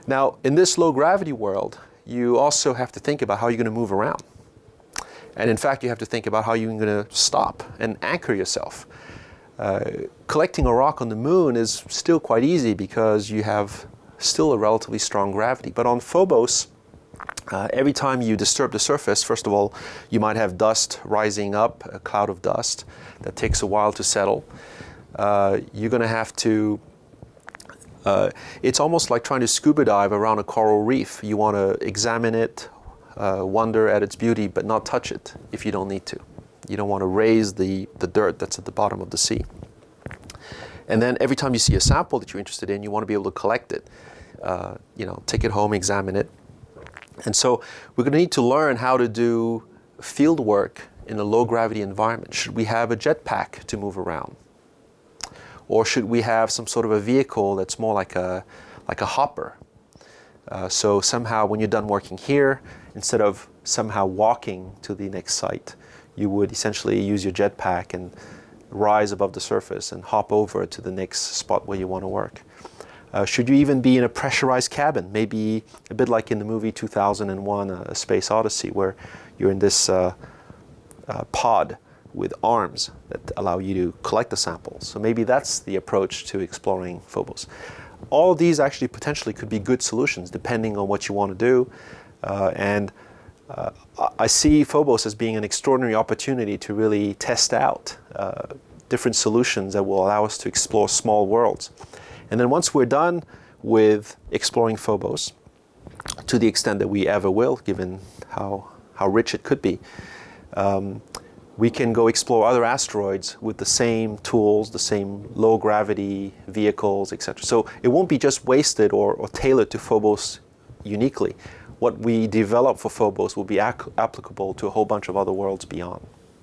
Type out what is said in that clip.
Now, in this low gravity world, you also have to think about how you're going to move around. And in fact, you have to think about how you're going to stop and anchor yourself. Collecting a rock on the moon is still quite easy because you have still a relatively strong gravity. But on Phobos, every time you disturb the surface, first of all, you might have dust rising up, a cloud of dust that takes a while to settle. You're going to have to, it's almost like trying to scuba dive around a coral reef. You want to examine it, wonder at its beauty, but not touch it if you don't need to. You don't want to raise the dirt that's at the bottom of the sea. And then every time you see a sample that you're interested in, you want to be able to collect it. Take it home, examine it. And so we're going to need to learn how to do field work in a low gravity environment. Should we have a jetpack to move around? Or should we have some sort of a vehicle that's more like a hopper? So somehow when you're done working here, instead of somehow walking to the next site, you would essentially use your jetpack and rise above the surface and hop over to the next spot where you want to work. Should you even be in a pressurized cabin, maybe a bit like in the movie 2001, A Space Odyssey, where you're in this pod with arms that allow you to collect the samples. So maybe that's the approach to exploring Phobos. All of these actually potentially could be good solutions depending on what you want to do. I see Phobos as being an extraordinary opportunity to really test out different solutions that will allow us to explore small worlds. And then once we're done with exploring Phobos, to the extent that we ever will, given how rich it could be, we can go explore other asteroids with the same tools, the same low gravity vehicles, etc. So it won't be just wasted or tailored to Phobos uniquely. What we develop for Phobos will be applicable to a whole bunch of other worlds beyond.